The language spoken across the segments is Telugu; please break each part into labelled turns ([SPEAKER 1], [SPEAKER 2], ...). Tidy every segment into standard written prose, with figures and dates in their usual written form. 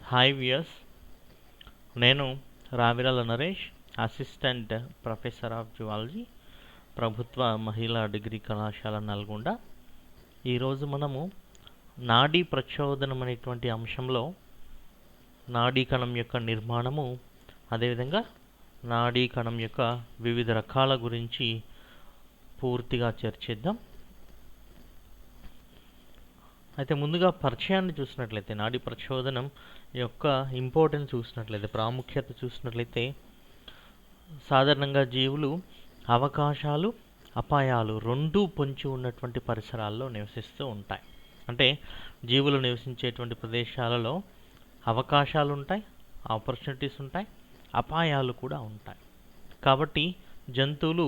[SPEAKER 1] హాయ్ వ్యూయర్స్, నేను Ravirala Naresh, assistant professor of zoology, ప్రభుత్వ మహిళా డిగ్రీ కళాశాల నల్గొండ. ఈరోజు మనము నాడీ ప్రచోదనం అనేటువంటి అంశంలో నాడీ కణం యొక్క నిర్మాణము, అదేవిధంగా నాడీ కణం యొక్క వివిధ రకాల గురించి పూర్తిగా చర్చిద్దాం. అయితే ముందుగా పరిచయాన్ని చూసినట్లయితే, నాడీ ప్రచోదనం యొక్క ఇంపార్టెన్స్ చూసినట్లయితే, ప్రాముఖ్యత చూసినట్లయితే, సాధారణంగా జీవులు అవకాశాలు, అపాయాలు రెండూ పొంచి ఉన్నటువంటి పరిసరాల్లో నివసిస్తూ ఉంటాయి. అంటే జీవులు నివసించేటువంటి ప్రదేశాలలో అవకాశాలు ఉంటాయి, ఆపర్చునిటీస్ ఉంటాయి, అపాయాలు కూడా ఉంటాయి. కాబట్టి జంతువులు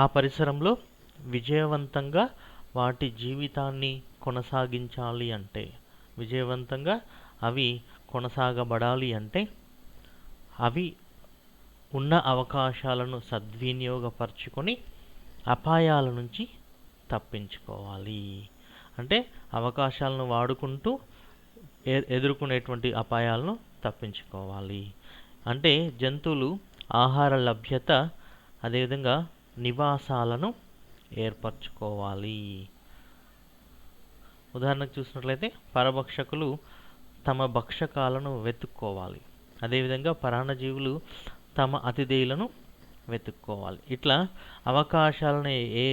[SPEAKER 1] ఆ పరిసరంలో విజయవంతంగా వాటి జీవితాన్ని కొనసాగించాలి అంటే, విజయవంతంగా అవి కొనసాగబడాలి అంటే, అవి ఉన్న అవకాశాలను సద్వినియోగపరచుకొని అపాయాల నుంచి తప్పించుకోవాలి. అంటే అవకాశాలను వాడుకుంటూ ఎదుర్కొనేటువంటి అపాయాలను తప్పించుకోవాలి. అంటే జంతువులు ఆహార లభ్యత, అదేవిధంగా నివాసాలను ఏర్పరచుకోవాలి. ఉదాహరణకు చూసినట్లయితే, పరభక్షకులు తమ భక్షకాలను వెతుక్కోవాలి. అదేవిధంగా పరాన్నజీవులు తమ అతిథేయులను వెతుక్కోవాలి. ఇట్లా అవకాశాలను ఏ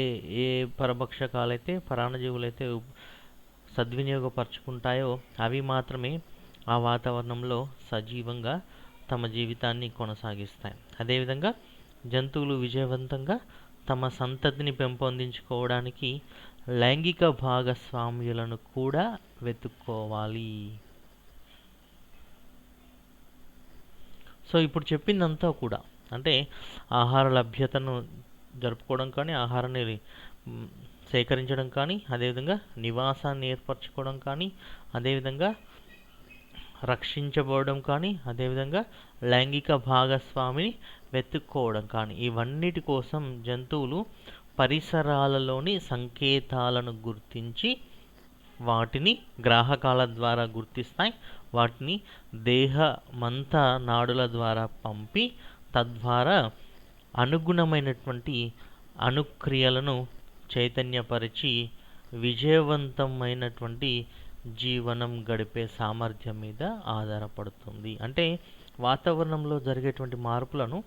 [SPEAKER 1] ఏ పరభక్షకాలైతే, పరాన్నజీవులైతే సద్వినియోగపరచుకుంటాయో అవి మాత్రమే ఆ వాతావరణంలో సజీవంగా తమ జీవితాన్ని కొనసాగిస్తాయి. అదేవిధంగా జంతువులు విజయవంతంగా తమ సంతతిని పెంపొందించుకోవడానికి లైంగిక భాగస్వామ్యులను కూడా వెతుక్కోవాలి. సో ఇప్పుడు చెప్పిందంతా కూడా అంటే ఆహార లభ్యతను జరుపుకోవడం కానీ, ఆహారాన్ని సేకరించడం కానీ, అదేవిధంగా నివాసాన్ని ఏర్పరచుకోవడం కానీ, అదేవిధంగా రక్షించబడడం కానీ, అదేవిధంగా లైంగిక భాగస్వామిని వెతుక్కోవడం కానీ, ఇవన్నిటి కోసం జంతువులు పరిసరాలలోని సంకేతాలను గుర్తించి వాటిని గ్రాహకాల ద్వారా గుర్తిస్తాయి. వాటిని దేహమంతా నాడుల ద్వారా పంపి తద్వారా అనుగుణమైనటువంటి అనుక్రియలను చైతన్యపరిచి విజయవంతమైనటువంటి జీవనం గడిపే సామర్థ్యం మీద ఆధారపడుతుంది. అంటే వాతావరణంలో జరిగేటువంటి మార్పులను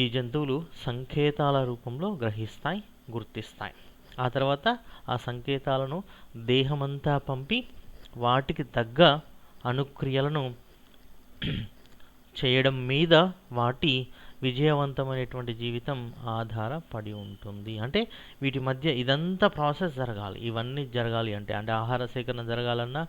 [SPEAKER 1] ఈ జంతువులు సంకేతాల రూపంలో గ్రహిస్తాయి, గుర్తిస్తాయి. ఆ తర్వాత ఆ సంకేతాలను దేహమంతా పంపి వాటికి తగ్గ అనుక్రియలను చేయడం మీద వాటి విజయవంతమైనటువంటి జీవితం ఆధారపడి ఉంటుంది. అంటే వీటి మధ్య ఇదంతా ప్రాసెస్ జరగాలి. ఇవన్నీ జరగాలి అంటే ఆహార సేకరణ జరగాలన్నా,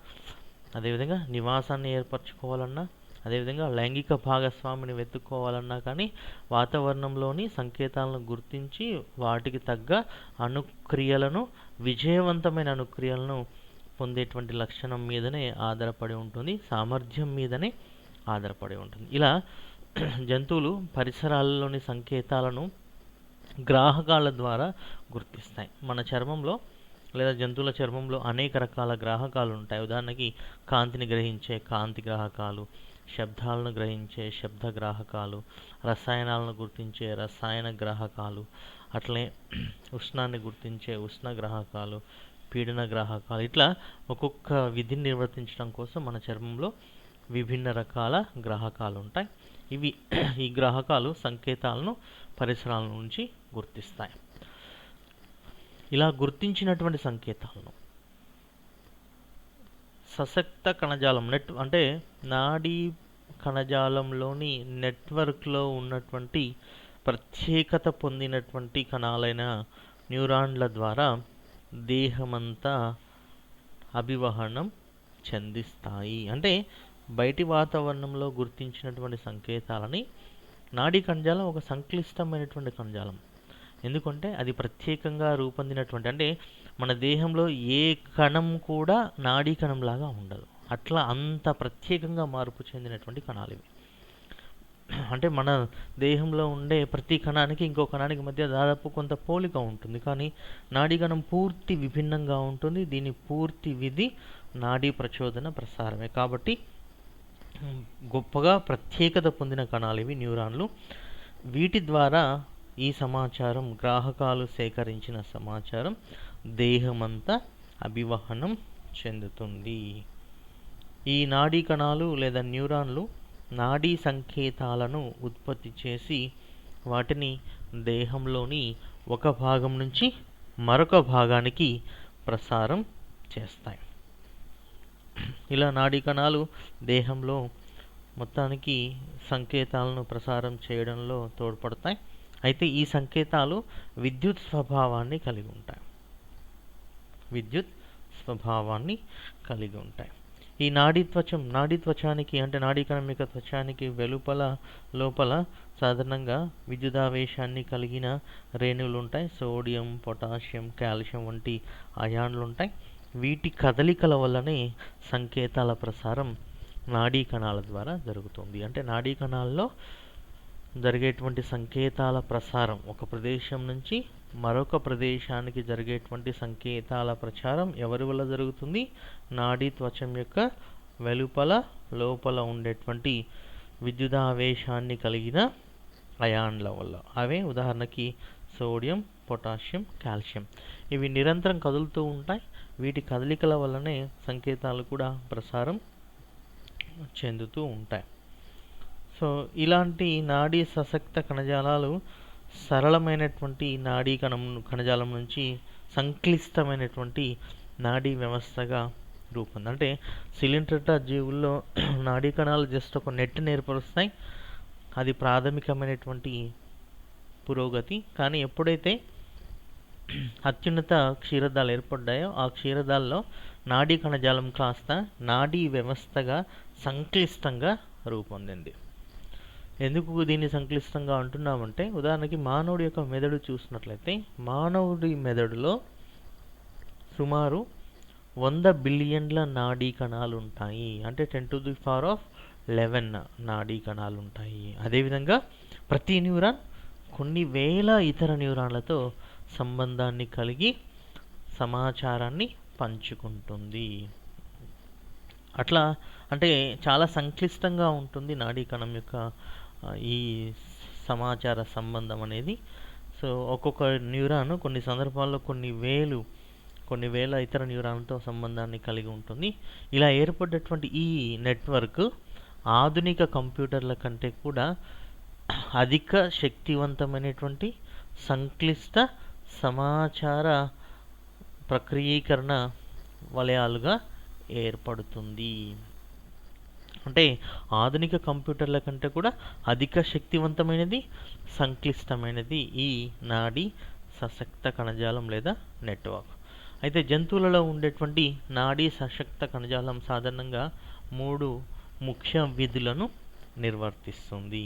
[SPEAKER 1] అదేవిధంగా నివాసాన్ని ఏర్పరచుకోవాలన్నా, అదేవిధంగా లైంగిక భాగస్వామిని వెతుక్కోవాలన్నా కానీ వాతావరణంలోని సంకేతాలను గుర్తించి వాటికి తగ్గ అనుక్రియలను, విజయవంతమైన అనుక్రియలను పొందేటువంటి లక్షణం మీదనే ఆధారపడి ఉంటుంది, సామర్థ్యం మీదనే ఆధారపడి ఉంటుంది. ఇలా జంతువులు పరిసరాలలోని సంకేతాలను గ్రాహకాల ద్వారా గుర్తిస్తాయి. మన చర్మంలో లేదా జంతువుల చర్మంలో అనేక రకాల గ్రాహకాలు ఉంటాయి. ఉదాహరణకి కాంతిని గ్రహించే కాంతి గ్రాహకాలు, శబ్దాలను గ్రహించే శబ్ద గ్రాహకాలు, రసాయనాలను గుర్తించే రసాయన గ్రాహకాలు, అట్లనే ఉష్ణాన్ని గుర్తించే ఉష్ణ గ్రాహకాలు, పీడన గ్రాహకాలు. ఇట్లా ఒక్కొక్క విధిని నిర్వర్తించడం కోసం మన చర్మంలో విభిన్న రకాల గ్రాహకాలు ఉంటాయి. ఈ గ్రాహకాలు సంకేతాలను పరిసరాల నుంచి గుర్తిస్తాయి. ఇలా గుర్తించినటువంటి సంకేతాలను సశక్త కణజాలం అంటే నాడీ కణజాలంలోని నెట్వర్క్లో ఉన్నటువంటి ప్రత్యేకత పొందినటువంటి కణాలైన న్యూరాన్ల ద్వారా దేహమంతా అభివహనం చెందిస్తాయి. అంటే బయటి వాతావరణంలో గుర్తించినటువంటి సంకేతాలని నాడీ కణజాలం ఒక సంక్లిష్టమైనటువంటి కణజాలం. ఎందుకంటే అది ప్రత్యేకంగా రూపొందినటువంటి, అంటే మన దేహంలో ఏ కణం కూడా నాడీ కణంలాగా ఉండదు. అట్లా అంత ప్రత్యేకంగా మార్పు చెందినటువంటి కణాలు ఇవి. అంటే మన దేహంలో ఉండే ప్రతి కణానికి ఇంకో కణానికి మధ్య దాదాపు కొంత పోలిక ఉంటుంది, కానీ నాడీ కణం పూర్తి విభిన్నంగా ఉంటుంది. దీని పూర్తి విధి నాడీ ప్రచోదన ప్రసారమే. కాబట్టి గొప్పగా ప్రత్యేకత పొందిన కణాలు ఇవి న్యూరాన్లు. వీటి ద్వారా ఈ సమాచారం, గ్రాహకాలు సేకరించిన సమాచారం దేహమంతా అభివహనం చెందుతుంది. ఈ నాడీ కణాలు లేదా న్యూరాన్లు నాడీ సంకేతాలను ఉత్పత్తి చేసి వాటిని దేహంలోని ఒక భాగం నుంచి మరొక భాగానికి ప్రసారం చేస్తాయి. ఇలా నాడీ కణాలు దేహంలో మొత్తానికి సంకేతాలను ప్రసారం చేయడంలో తోడ్పడతాయి. అయితే ఈ సంకేతాలు విద్యుత్ స్వభావాన్ని కలిగి ఉంటాయి. ఈ నాడీ త్వచానికి అంటే నాడీ కణం యొక్క త్వచానికి లోపల సాధారణంగా విద్యుదావేశాన్ని కలిగిన రేణువులు ఉంటాయి. సోడియం, పొటాషియం, కాల్షియం వంటి అయాన్లు ఉంటాయి. వీటి కదలికల వల్లనే సంకేతాల ప్రసారం నాడీ కణాల ద్వారా జరుగుతుంది. అంటే నాడీ కణాల్లో జరిగేటువంటి సంకేతాల ప్రసారం, ఒక ప్రదేశం నుంచి మరొక ప్రదేశానికి జరిగేటువంటి సంకేతాల ప్రచారం ఎవరి వల్ల జరుగుతుంది? నాడీ త్వచం యొక్క లోపల ఉండేటువంటి విద్యుదావేశాన్ని కలిగిన అయాన్ల వల్ల. అవే ఉదాహరణకి సోడియం, పొటాషియం, కాల్షియం. ఇవి నిరంతరం కదులుతూ ఉంటాయి. వీటి కదలికల వల్లనే సంకేతాలు కూడా ప్రసారం చెందుతూ ఉంటాయి. సో ఇలాంటి నాడీ సశక్త కణజాలాలు సరళమైనటువంటి నాడీ కణజాలం నుంచి సంక్లిష్టమైనటువంటి నాడీ వ్యవస్థగా రూపొంది. అంటే సిలిండ్రిటా జీవుల్లో నాడీ కణాలు జస్ట్ ఒక నెట్ని ఏర్పరుస్తాయి. అది ప్రాథమికమైనటువంటి పురోగతి. కానీ ఎప్పుడైతే అత్యున్నత క్షీరదాలు ఏర్పడ్డాయో ఆ క్షీరదాల్లో నాడీ కణజాలం కాస్త నాడీ వ్యవస్థగా సంక్లిష్టంగా రూపొందింది. ఎందుకు దీన్ని సంక్లిష్టంగా అంటున్నామంటే, ఉదాహరణకి మానవుడి యొక్క మెదడు చూసినట్లయితే మానవుడి మెదడులో సుమారు 100 బిలియన్ల నాడీ కణాలు ఉంటాయి. అంటే 10⁻11 నాడీ కణాలు ఉంటాయి. అదేవిధంగా ప్రతి న్యూరాన్ కొన్ని వేల ఇతర న్యూరాన్లతో సంబంధాన్ని కలిగి సమాచారాన్ని పంచుకుంటుంది. అట్లా అంటే చాలా సంక్లిష్టంగా ఉంటుంది నాడీ కణం యొక్క ఈ సమాచార సంబంధం అనేది. సో ఒక్కొక్క న్యూరాన్ కొన్ని సందర్భాల్లో కొన్ని వేల ఇతర న్యూరాన్లతో సంబంధాన్ని కలిగి ఉంటుంది. ఇలా ఏర్పడ్డటువంటి ఈ నెట్వర్క్ ఆధునిక కంప్యూటర్ల కంటే కూడా అధిక శక్తివంతమైనటువంటి సంక్లిష్ట సమాచార ప్రక్రియీకరణ వలయాలుగా ఏర్పడుతుంది. అంటే ఆధునిక కంప్యూటర్ల కంటే కూడా అధిక శక్తివంతమైనది, సంక్లిష్టమైనది ఈ నాడీ సశక్త కణజాలం లేదా నెట్వర్క్. అయితే జంతువులలో ఉండేటువంటి నాడీ సశక్త కణజాలం సాధారణంగా 3 ముఖ్య విధులను నిర్వర్తిస్తుంది.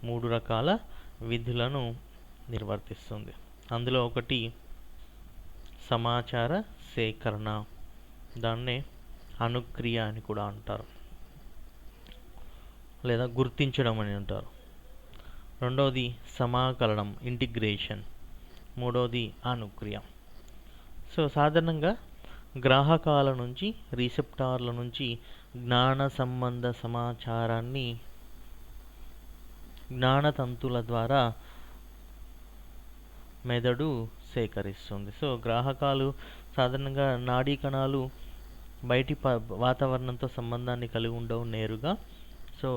[SPEAKER 1] 3 రకాల విధులను నిర్వర్తిస్తుంది. అందులో ఒకటి సమాచార సేకరణ, దాన్నే అనుక్రియ అని కూడా అంటారు, లేదా గుర్తించడం అని అంటారు. రెండవది సమాకలనం, ఇంటిగ్రేషన్. మూడవది అనుక్రియ. సో సాధారణంగా గ్రాహకాల నుంచి, రిసెప్టార్ల నుంచి జ్ఞాన సంబంధ సమాచారాన్ని జ్ఞానతంతుల ద్వారా మెదడు సేకరిస్తుంది. సో గ్రాహకాలు సాధారణంగా నాడీ కణాలు బయటి వాతావరణంతో సంబంధాన్ని కలిగి ఉండవు నేరుగా. సో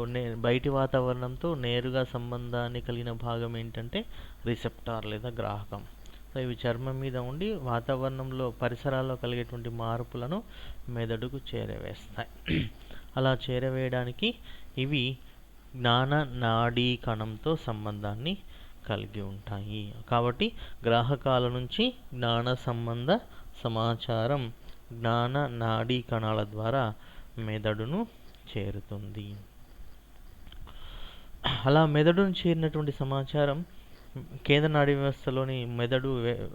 [SPEAKER 1] బయటి వాతావరణంతో నేరుగా సంబంధాన్ని కలిగిన భాగం ఏంటంటే రిసెప్టార్ లేదా గ్రాహకం. సో ఇవి చర్మం మీద ఉండి వాతావరణంలో పరిసరాల్లో కలిగేటువంటి మార్పులను మెదడుకు చేరవేస్తాయి. అలా చేరవేయడానికి ఇవి జ్ఞాన నాడీ కణంతో సంబంధాన్ని కలిగి ఉంటాయి. కాబట్టి గ్రాహకాల నుంచి జ్ఞాన సంబంధ సమాచారం జ్ఞాన నాడీ కణాల ద్వారా మెదడును చేరుతుంది. అలా మెదడును చేరినటువంటి సమాచారం కేంద్ర నాడీ వ్యవస్థలోని మెదడు,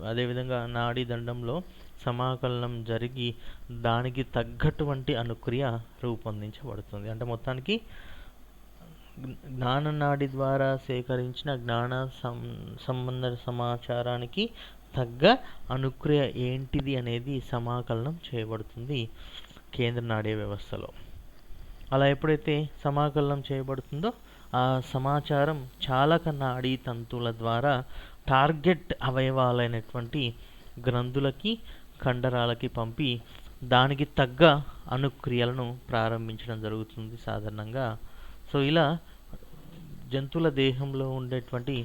[SPEAKER 1] అదేవిధంగా నాడీ దండంలో సమాకలనం జరిగి దానికి తగ్గటువంటి అనుక్రియ రూపొందించబడుతుంది. అంటే మొత్తానికి జ్ఞాన నాడి ద్వారా సేకరించిన జ్ఞాన సంబంధ సమాచారానికి తగ్గ అనుక్రియ ఏంటిది అనేది సమాకలనం చేయబడుతుంది కేంద్ర నాడీ వ్యవస్థలో. అలా ఎప్పుడైతే సమాకలనం చేయబడుతుందో ఆ సమాచారం చాలక నాడీ తంతువుల ద్వారా టార్గెట్ అవయవాలైనటువంటి గ్రంథులకి కండరాలకి పంపి దానికి తగ్గ అనుక్రియలను ప్రారంభించడం జరుగుతుంది సాధారణంగా. సో ఇలా జంతువుల దేహంలో ఉండేటువంటి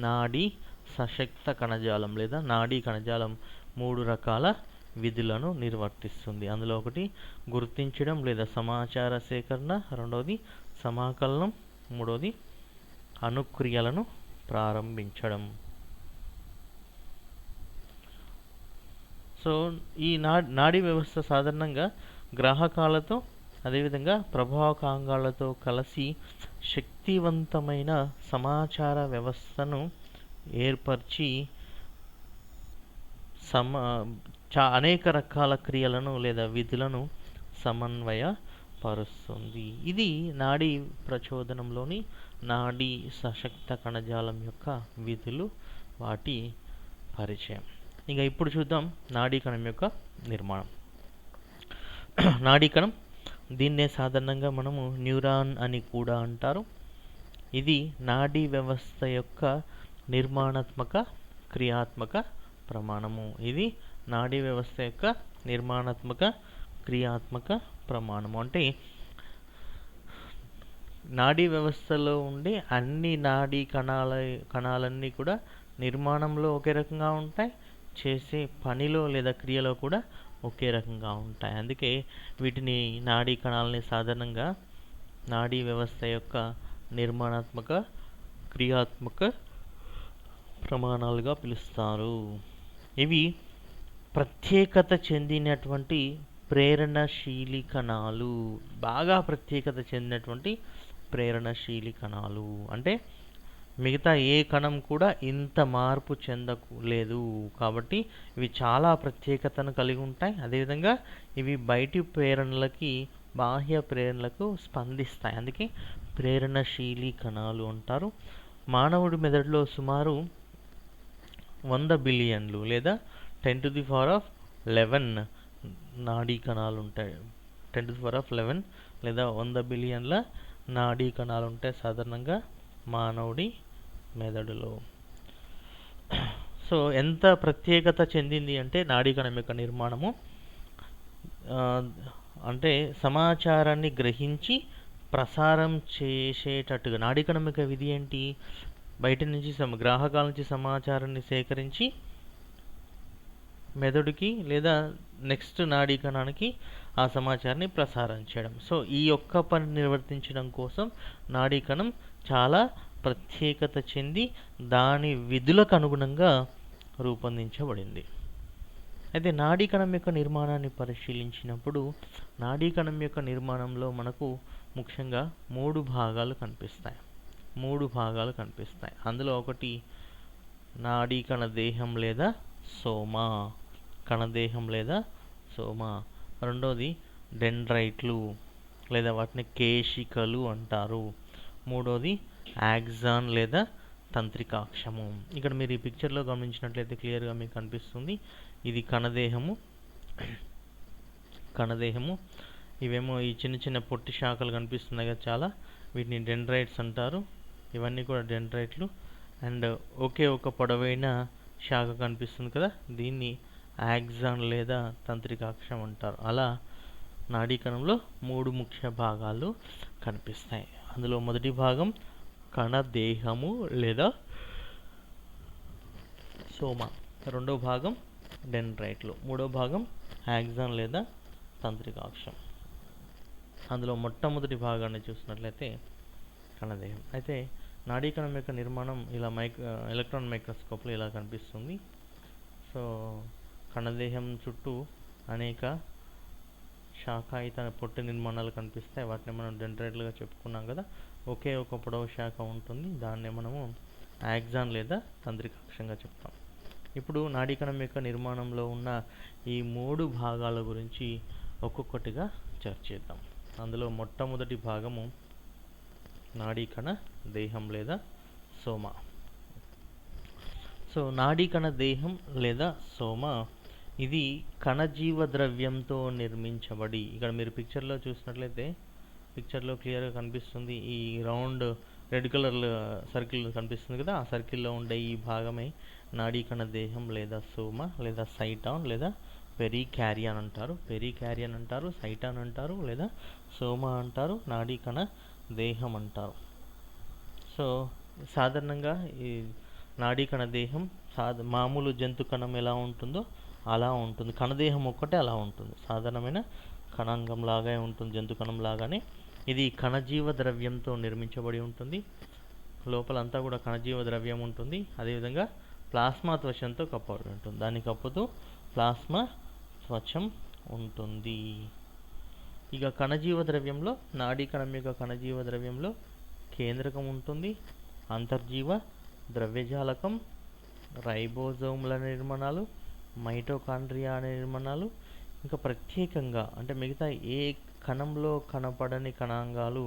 [SPEAKER 1] నాడీ సశక్త కణజాలం లేదా నాడీ కణజాలం 3 రకాల విధులను నిర్వర్తిస్తుంది. అందులో ఒకటి గుర్తించడం లేదా సమాచార సేకరణ, రెండవది సమాకలనం, మూడవది అనుక్రియలను ప్రారంభించడం. సో ఈ నాడీ వ్యవస్థ సాధారణంగా గ్రాహకాలతో అదేవిధంగా ప్రభావకాంగాలతో కలిసి శక్తివంతమైన సమాచార వ్యవస్థను ఏర్పరిచి అనేక రకాల క్రియలను లేదా విధులను సమన్వయపరుస్తుంది. ఇది నాడీ ప్రచోదనంలోని నాడీ సశక్త కణజాలం యొక్క విధులు, వాటి పరిచయం. ఇంకా ఇప్పుడు చూద్దాం నాడీ కణం యొక్క నిర్మాణం. నాడీ కణం, దీన్నే సాధారణంగా మనము న్యూరాన్ అని కూడా అంటారు. ఇది నాడీ వ్యవస్థ యొక్క నిర్మాణాత్మక క్రియాత్మక ప్రమాణము. ఇది నాడీ వ్యవస్థ యొక్క నిర్మాణాత్మక క్రియాత్మక ప్రమాణము. అంటే నాడీ వ్యవస్థలో ఉండే అన్ని నాడీ కణాలన్నీ కూడా నిర్మాణంలో ఒకే రకంగా ఉంటాయి, చేసే పనిలో లేదా క్రియలో కూడా ఒకే రకంగా ఉంటాయి. అందుకే వీటిని నాడీ కణాలని సాధారణంగా నాడీ వ్యవస్థ యొక్క నిర్మాణాత్మక క్రియాత్మక ప్రమాణాలుగా పిలుస్తారు. ఇవి ప్రత్యేకత చెందినటువంటి ప్రేరణశీలి కణాలు, బాగా ప్రత్యేకత చెందినటువంటి ప్రేరణశీలి కణాలు. అంటే మిగతా ఏ కణం కూడా ఇంత మార్పు చెందలేదు కాబట్టి ఇవి చాలా ప్రత్యేకతను కలిగి ఉంటాయి. అదేవిధంగా ఇవి బయటి ప్రేరణలకి, బాహ్య ప్రేరణలకు స్పందిస్తాయి. అందుకే ప్రేరణశీలి కణాలు అంటారు. మానవుడి మెదడులో సుమారు 100 బిలియన్లు లేదా 10⁻11 నాడీ కణాలు ఉంటాయి. 10⁻11 లేదా 100 బిలియన్ల నాడీ కణాలు ఉంటాయి సాధారణంగా మానవుడి మెదడులో. సో ఎంత ప్రత్యేకత చెందింది అంటే నాడీ కణం యొక్క నిర్మాణము, అంటే సమాచారాన్ని గ్రహించి ప్రసారం చేసేటట్టుగా. నాడీ కణం యొక్క విధి ఏంటి? బయట నుంచి గ్రాహకాల నుంచి సమాచారాన్ని సేకరించి మెదడుకి లేదా నెక్స్ట్ నాడీ కణానికి ఆ సమాచారాన్ని ప్రసారం చేయడం. సో ఈ ఒక్క పని నిర్వర్తించడం కోసం నాడీ కణం చాలా ప్రత్యేకత చెంది దాని విధులకు అనుగుణంగా రూపొందించబడింది. అయితే నాడీ కణం యొక్క నిర్మాణాన్ని పరిశీలించినప్పుడు నాడీ కణం యొక్క నిర్మాణంలో మనకు ముఖ్యంగా 3 భాగాలు కనిపిస్తాయి. అందులో ఒకటి నాడీ కణ దేహం లేదా సోమా, కణదేహం లేదా సోమా. రెండోది డెండ్రైట్లు లేదా వాటిని కేశికలు అంటారు. మూడోది యాక్సాన్ లేదా తంత్రికాక్షము. ఇక్కడ మీరు ఈ పిక్చర్లో గమనించినట్లయితే క్లియర్గా మీకు కనిపిస్తుంది. ఇది కణదేహము. ఇవేమో ఈ చిన్న చిన్న పొట్టి శాఖలు కనిపిస్తున్నాయి కదా చాలా, వీటిని డెండ్రైట్స్ అంటారు. ఇవన్నీ కూడా డెండ్రైట్లు. అండ్ ఒకే ఒక పొడవైన శాఖ కనిపిస్తుంది కదా, దీన్ని యాక్సాన్ లేదా తంత్రికాక్షం అంటారు. అలా నాడీ కణంలో 3 ముఖ్య భాగాలు కనిపిస్తాయి. అందులో మొదటి భాగం కణదేహము లేదా సోమ, రెండో భాగం డెండ్రైట్లు, మూడో భాగం యాక్సాన్ లేదా తంత్రికాక్షం. అందులో మొట్టమొదటి భాగాన్ని చూసినట్లయితే కణదేహం. అయితే నాడీ కణం యొక్క నిర్మాణం ఇలా ఎలక్ట్రాన్ మైక్రోస్కోప్లో ఇలా కనిపిస్తుంది. సో కణదేహం చుట్టూ అనేక శాఖాయుత పొట్టి నిర్మాణాలు కనిపిస్తాయి. వాటిని మనం డెండ్రైట్లుగా చెప్పుకున్నాం కదా. ఒకే ఒక పొడవు శాఖ ఉంటుంది, దాన్నే మనము యాక్సాన్ లేదా తంత్రికాక్షంగా చెప్తాం. ఇప్పుడు నాడీ కణం యొక్క నిర్మాణంలో ఉన్న ఈ 3 భాగాల గురించి ఒక్కొక్కటిగా చర్చిద్దాం. అందులో మొట్టమొదటి భాగము నాడీ కణ దేహం లేదా సోమ. సో నాడీ కణ దేహం లేదా సోమ ఇది కణజీవ ద్రవ్యంతో నిర్మించబడి, ఇక్కడ మీరు పిక్చర్లో చూసినట్లయితే పిక్చర్లో క్లియర్గా కనిపిస్తుంది. ఈ రౌండ్ రెడ్ కలర్ సర్కిల్ కనిపిస్తుంది కదా, ఆ సర్కిల్లో ఉండే ఈ భాగమే నాడీకణ దేహం లేదా సోమ లేదా సైటాన్ లేదా పెరికారియన్ అంటారు. పెరికారియన్ అంటారు, సైటాన్ అంటారు, లేదా సోమ అంటారు, నాడీకణ దేహం అంటారు. సో సాధారణంగా ఈ నాడీకణ దేహం మామూలు జంతు కణం ఎలా ఉంటుందో అలా ఉంటుంది. కణదేహం ఒక్కటే అలా ఉంటుంది, సాధారణమైన కణాంగం లాగా ఉంటుంది, జంతు కణం లాగానే. ఇది కణజీవ ద్రవ్యంతో నిర్మించబడి ఉంటుంది. లోపలంతా కూడా కణజీవ ద్రవ్యం ఉంటుంది. అదేవిధంగా ప్లాస్మా త్వచంతో కప్పబడి ఉంటుంది. దాన్ని కప్పుతూ ప్లాస్మా త్వచం ఉంటుంది. ఇక కణజీవ ద్రవ్యంలో, నాడీ కణం యొక్క కణజీవ ద్రవ్యంలో కేంద్రకం ఉంటుంది, అంతర్జీవ ద్రవ్యజాలకం, రైబోజోముల నిర్మాణాలు, మైటోకాండ్రియా అనే నిర్మాణాలు, ఇంకా ప్రత్యేకంగా అంటే మిగతా ఏ కణంలో కనపడని కణాంగాలు,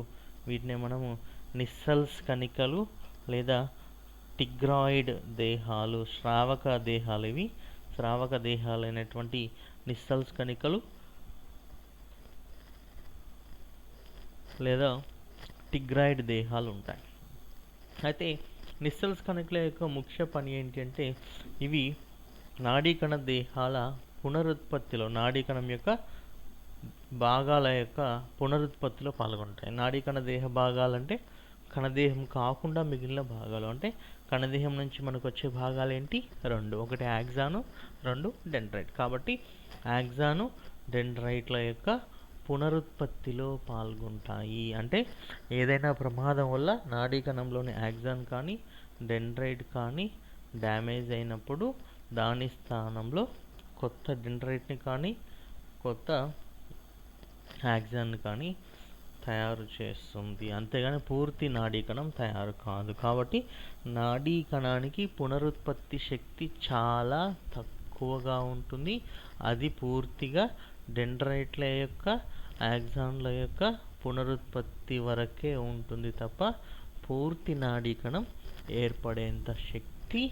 [SPEAKER 1] వీటిని మనము నిస్సల్స్ కణికలు లేదా టిగ్రాయిడ్ దేహాలు, శ్రావక దేహాలు. ఇవి శ్రావక దేహాలు అయినటువంటి నిస్సల్స్ కణికలు లేదా టిగ్రాయిడ్ దేహాలు ఉంటాయి. అయితే నిస్సల్స్ కణికల యొక్క ముఖ్య పని ఏంటి అంటే, ఇవి నాడీకణ దేహాల పునరుత్పత్తిలో, నాడీకణం యొక్క భాగాల యొక్క పునరుత్పత్తిలో పాల్గొంటాయి. నాడీకణ దేహ భాగాలంటే కణదేహం కాకుండా మిగిలిన భాగాలు. అంటే కణదేహం నుంచి మనకు వచ్చే భాగాలు ఏంటి? రెండు. ఒకటి యాక్సాను, రెండు డెండ్రైట్. కాబట్టి యాక్సాను, డెండ్రైట్ల యొక్క పునరుత్పత్తిలో పాల్గొంటాయి. అంటే ఏదైనా ప్రమాదం వల్ల నాడీ కణంలోని యాక్సాన్ కానీ డెండ్రైట్ కానీ డ్యామేజ్ అయినప్పుడు దాని స్థానంలో కొత్త డెండ్రైట్ని కానీ కొత్త యాక్సాన్ని కానీ తయారు చేస్తుంది. అంతేగాని పూర్తి నాడీ కణం తయారు కాదు. కాబట్టి నాడీ కణానికి పునరుత్పత్తి శక్తి చాలా తక్కువగా ఉంటుంది. అది పూర్తిగా డెండ్రైట్ల యొక్క, యాక్సాన్ల యొక్క పునరుత్పత్తి వరకే ఉంటుంది తప్ప పూర్తి నాడీ కణం ఏర్పడేంత శక్తి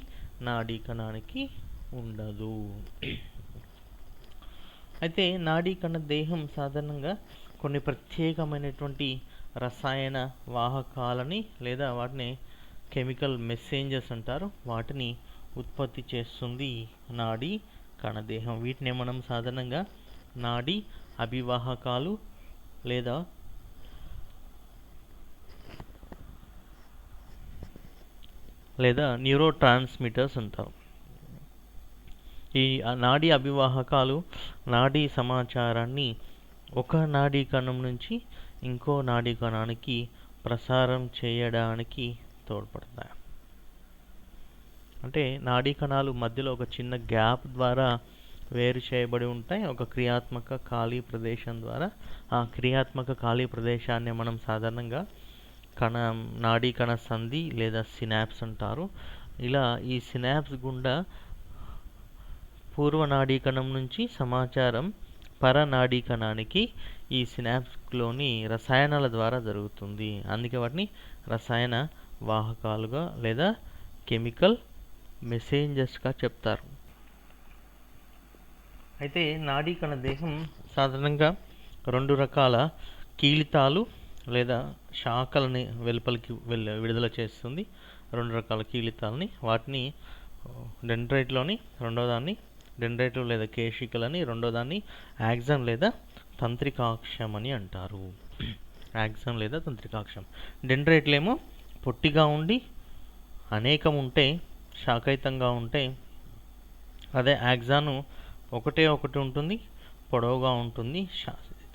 [SPEAKER 1] నాడీ కణానికి ఉండదు. అయితే నాడీ కణ దేహం సాధారణంగా కొన్ని ప్రత్యేకమైనటువంటి రసాయన వాహకాలని లేదా వాటిని కెమికల్ మెసేంజర్స్ అంటారు, వాటిని ఉత్పత్తి చేస్తుంది నాడీ కణదేహం. వీటిని మనం సాధారణంగా నాడీ అభివాహకాలు లేదా న్యూరో ట్రాన్స్మిటర్స్ అంటారు. ఈ నాడీ అభివాహకాలు నాడీ సమాచారాన్ని ఒక నాడీ కణం నుంచి ఇంకో నాడీ కణానికి ప్రసారం చేయడానికి తోడ్పడతాయి. అంటే నాడీ కణాలు మధ్యలో ఒక చిన్న గ్యాప్ ద్వారా వేరు చేయబడి ఉంటాయి, ఒక క్రియాత్మక ఖాళీ ప్రదేశం ద్వారా. ఆ క్రియాత్మక ఖాళీ ప్రదేశాన్ని మనం సాధారణంగా నాడీ కణ సంధి లేదా సినాప్స్ అంటారు. ఇలా ఈ సినాప్స్ గుండా పూర్వ నాడీ కణం నుంచి సమాచారం పరనాడీ కణానికి ఈ సినాప్స్లోని రసాయనాల ద్వారా జరుగుతుంది. అందుకే వాటిని రసాయన వాహకాలుగా లేదా కెమికల్ మెసేంజర్స్గా చెప్తారు. అయితే నాడీ కణ దేహం సాధారణంగా రెండు రకాల కీలితాలు లేదా శాఖలని వెలుపలికి విడుదల చేస్తుంది. రెండు రకాల కీలితాలని, వాటిని డెండ్రైట్లోని రెండో దాన్ని డెండ్రైట్లు లేదా కేశికలని, రెండో దాన్ని యాక్సాన్ లేదా తంత్రికాక్షం అని అంటారు. యాక్సాన్ లేదా తంత్రికాక్షం. డెండ్రైట్లేమో పొట్టిగా ఉండి అనేకం ఉంటే, శాఖయుతంగా ఉంటే, అదే యాక్సాను ఒకటే ఒకటి ఉంటుంది, పొడవుగా ఉంటుంది,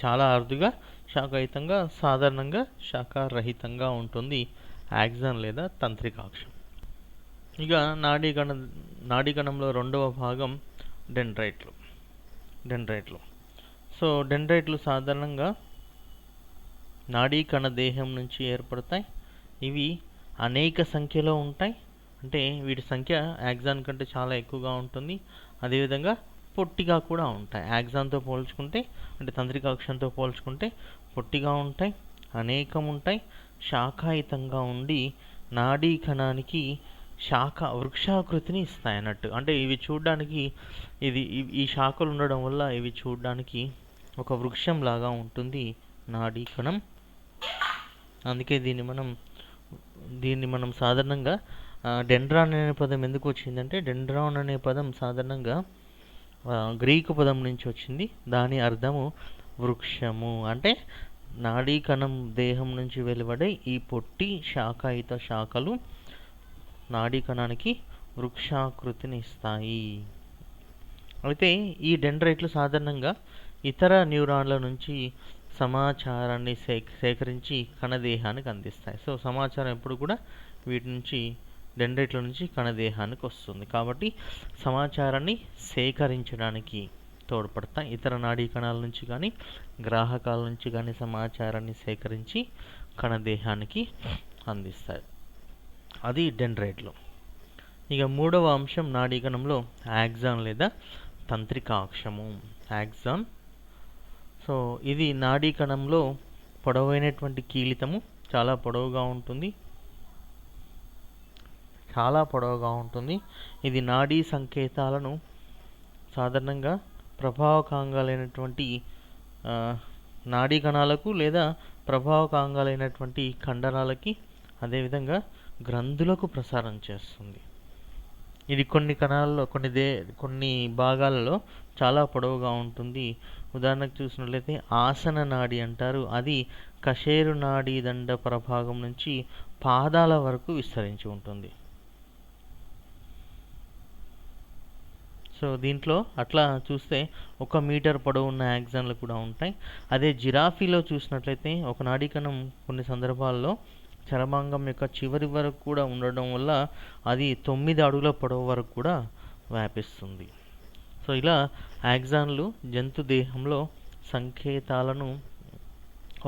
[SPEAKER 1] చాలా అరుదుగా శాఖయుతంగా, సాధారణంగా శాఖారహితంగా ఉంటుంది యాక్సాన్ లేదా తంత్రికాక్షం. ఇక నాడీ కణంలో రెండవ భాగం డెండ్రైట్లు. సో డెండ్రైట్లు సాధారణంగా నాడీ కణ దేహం నుంచి ఏర్పడతాయి. ఇవి అనేక సంఖ్యలో ఉంటాయి. అంటే వీటి సంఖ్య యాక్సాన్ కంటే చాలా ఎక్కువగా ఉంటుంది. అదేవిధంగా పొట్టిగా కూడా ఉంటాయి. యాక్సాన్తో పోల్చుకుంటే, అంటే తంత్రికాక్షంతో పోల్చుకుంటే పొట్టిగా ఉంటాయి, అనేకం ఉంటాయి, శాఖాయుతంగా ఉండి నాడీ కణానికి వృక్షాకృతిని ఇస్తాయి అన్నట్టు. అంటే ఇవి చూడడానికి, ఈ శాఖలు ఉండడం వల్ల ఇవి చూడడానికి ఒక వృక్షం లాగా ఉంటుంది నాడీ కణం అందుకే దీన్ని మనం సాధారణంగా డెండ్రాన్ అనే పదం ఎందుకు వచ్చిందంటే, డెండ్రాన్ అనే పదం సాధారణంగా గ్రీకు పదం నుంచి వచ్చింది. దాని అర్థము వృక్షము. అంటే నాడీ కణం దేహం నుంచి వెలువడే ఈ పొట్టి శాఖాయుత శాఖలు నాడీ కణానికి వృక్షాకృతిని ఇస్తాయి. అయితే ఈ డెండ్రైట్లు సాధారణంగా ఇతర న్యూరాన్ల నుంచి సమాచారాన్ని సేకరించి కణదేహానికి అందిస్తాయి. సో సమాచారం ఎప్పుడు కూడా వీటి నుంచి డెండ్రైట్ల నుంచి కణదేహానికి వస్తుంది. కాబట్టి సమాచారాన్ని సేకరించడానికి తోడ్పడతాయి. ఇతర నాడీ కణాల నుంచి కానీ గ్రాహకాల నుంచి కానీ సమాచారాన్ని సేకరించి కణదేహానికి అందిస్తాయి. అది డెండ్రైట్లు. ఇక మూడవ అంశం నాడీ కణంలో యాక్సాన్ లేదా తంత్రికాక్షము. యాక్సాన్, సో ఇది నాడీ కణంలో పొడవైనటువంటి కీలితము. చాలా పొడవుగా ఉంటుంది. ఇది నాడీ సంకేతాలను సాధారణంగా ప్రభావకాంగాలైనటువంటి నాడీ కణాలకు లేదా ప్రభావకాంగాలైనటువంటి కండరాలకి, అదేవిధంగా గ్రంథులకు ప్రసారం చేస్తుంది. ఇది కొన్ని కణాలలో కొన్ని భాగాలలో చాలా పొడవుగా ఉంటుంది. ఉదాహరణకు చూసినట్లయితే ఆసన నాడి అంటారు. అది కశేరు నాడీ దండ ప్రభాగం నుంచి పాదాల వరకు విస్తరించి ఉంటుంది. సో దీంట్లో అట్లా చూస్తే 1 మీటర్ పొడవు ఉన్న యాక్సాన్లు కూడా ఉంటాయి. అదే జిరాఫీలో చూసినట్లయితే ఒక నాడీ కణం కొన్ని సందర్భాల్లో చర్మాంగం యొక్క చివరి వరకు కూడా ఉండడం వల్ల అది 9 అడుగుల పొడవు వరకు కూడా వ్యాపిస్తుంది. సో ఇలా యాక్సాన్లు జంతు దేహంలో సంకేతాలను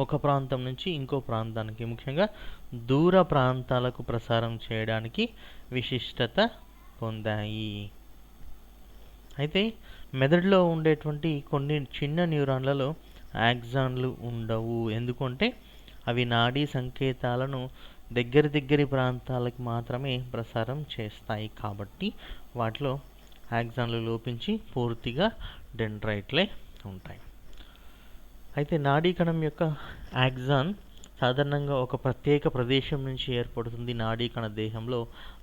[SPEAKER 1] ఒక ప్రాంతం నుంచి ఇంకో ప్రాంతానికి, ముఖ్యంగా దూర ప్రాంతాలకు ప్రసారం చేయడానికి విశిష్టత పొందాయి. అయితే మెదడులో ఉండేటువంటి కొన్ని చిన్న న్యూరాన్లలో యాక్సాన్లు ఉండవు. ఎందుకంటే అవి నాడీ సంకేతాలను దగ్గరి ప్రాంతాలకు మాత్రమే ప్రసారం చేస్తాయి. కాబట్టి వాటిలో యాక్సాన్లు లోపించి పూర్తిగా డెండ్రైట్లే ఉంటాయి. అయితే నాడీ కణం యొక్క యాక్సాన్ సాధారణంగా ఒక ప్రత్యేక ప్రదేశం నుంచి ఏర్పడుతుంది. నాడీ కణ దేహంలో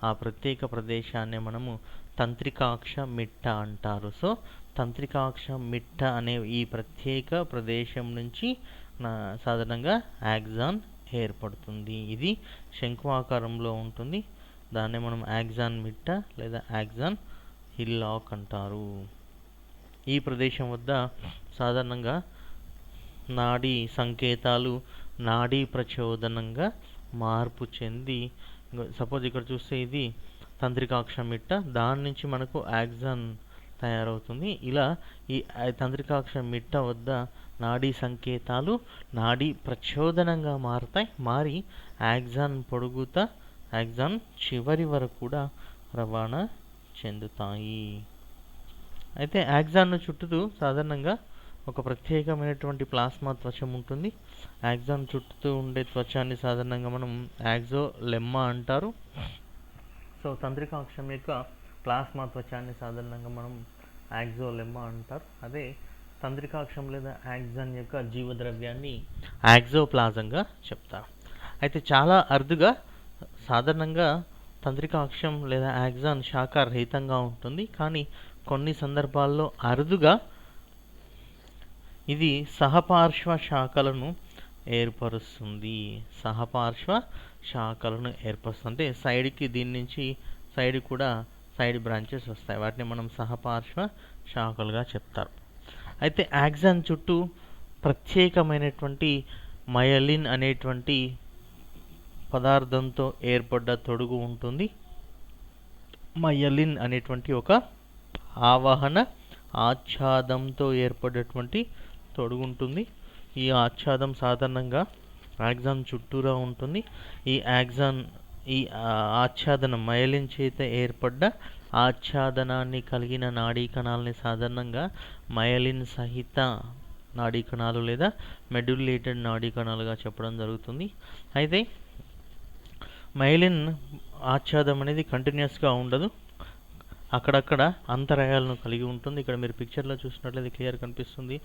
[SPEAKER 1] ఆ ప్రత్యేక ప్రదేశాన్ని మనము తంత్రికాక్ష మిట్ట అంటారు. సో తంత్రికాక్ష మిట్ట అనే ఈ ప్రత్యేక ప్రదేశం నుంచి సాధారణంగా యాక్సాన్ ఏర్పడుతుంది. ఇది శంకు ఆకారంలో ఉంటుంది. దాన్ని మనం యాక్సాన్ మిట్ట లేదా యాక్సాన్ హిల్లాక్ అంటారు. ఈ ప్రదేశం వద్ద సాధారణంగా నాడీ సంకేతాలు నాడీ ప్రచోదనంగా మార్పు చెంది, సపోజ్ ఇక్కడ చూస్తే ఇది తంత్రికాక్ష మిట్ట, దాని నుంచి మనకు యాక్సాన్ తయారవుతుంది. ఇలా ఈ తంత్రికాక్ష మిట్ట వద్ద నాడీ సంకేతాలు నాడీ ప్రచోదనంగా మారి యాక్సాన్ పొడుగుతా యాక్సాన్ చివరి వరకు కూడా రవాణా చెందుతాయి. అయితే యాక్సాన్ చుట్టూ సాధారణంగా ఒక ప్రత్యేకమైనటువంటి ప్లాస్మా త్వచం ఉంటుంది. యాక్సాన్ చుట్టూ ఉండే త్వచాన్ని సాధారణంగా మనం యాక్సోలెమ్మా అంటారు. సో తంత్రికాక్షం యొక్క ప్లాస్మా త్వచాన్ని సాధారణంగా మనం యాక్సోలెమ్మా అంటారు. అదే తంత్రికాక్షం లేదా యాక్సాన్ యొక్క జీవద్రవ్యాన్ని యాక్సోప్లాజంగా చెప్తారు. అయితే చాలా అరుదుగా సాధారణంగా తంత్రికాక్షం లేదా యాక్సాన్ శాఖారహితంగా ఉంటుంది. కానీ కొన్ని సందర్భాల్లో అరుదుగా ఇది సహపార్శ్వ శాఖలను ఏర్పరుస్తుంది. అంటే సైడ్కి దీని నుంచి సైడ్ బ్రాంచెస్ వస్తాయి. వాటిని మనం సహపార్శ్వ శాఖలుగా చెప్తారు. అయితే యాక్సాన్ చుట్టూ ప్రత్యేకమైనటువంటి మయలిన్ అనేటువంటి పదార్థంతో ఏర్పడ్డ తొడుగు ఉంటుంది. మయలిన్ అనేటువంటి ఒక ఆవాహన ఆచ్ఛాదంతో ఏర్పడేటువంటి తొడుగు ఉంటుంది. ఈ ఆచ్ఛాదం సాధారణంగా యాక్సాన్ చుట్టూరా ఉంటుంది. ఈ ఆచ్ఛాదనం మయలిన్ చేత ఏర్పడ్డ ఆచ్ఛాదనాన్ని కలిగిన నాడీ కణాలని సాధారణంగా మయలిన్ సహిత నాడీ కణాలు లేదా మెడ్యులేటెడ్ నాడీ కణాలుగా చెప్పడం జరుగుతుంది. అయితే మైలిన్ ఆచ్ఛాదం అనేది కంటిన్యూస్గా ఉండదు, అక్కడక్కడ అంతరాయాలను కలిగి ఉంటుంది. ఇక్కడ మీరు పిక్చర్లో చూసినట్లయితే క్లియర్ కనిపిస్తుంది.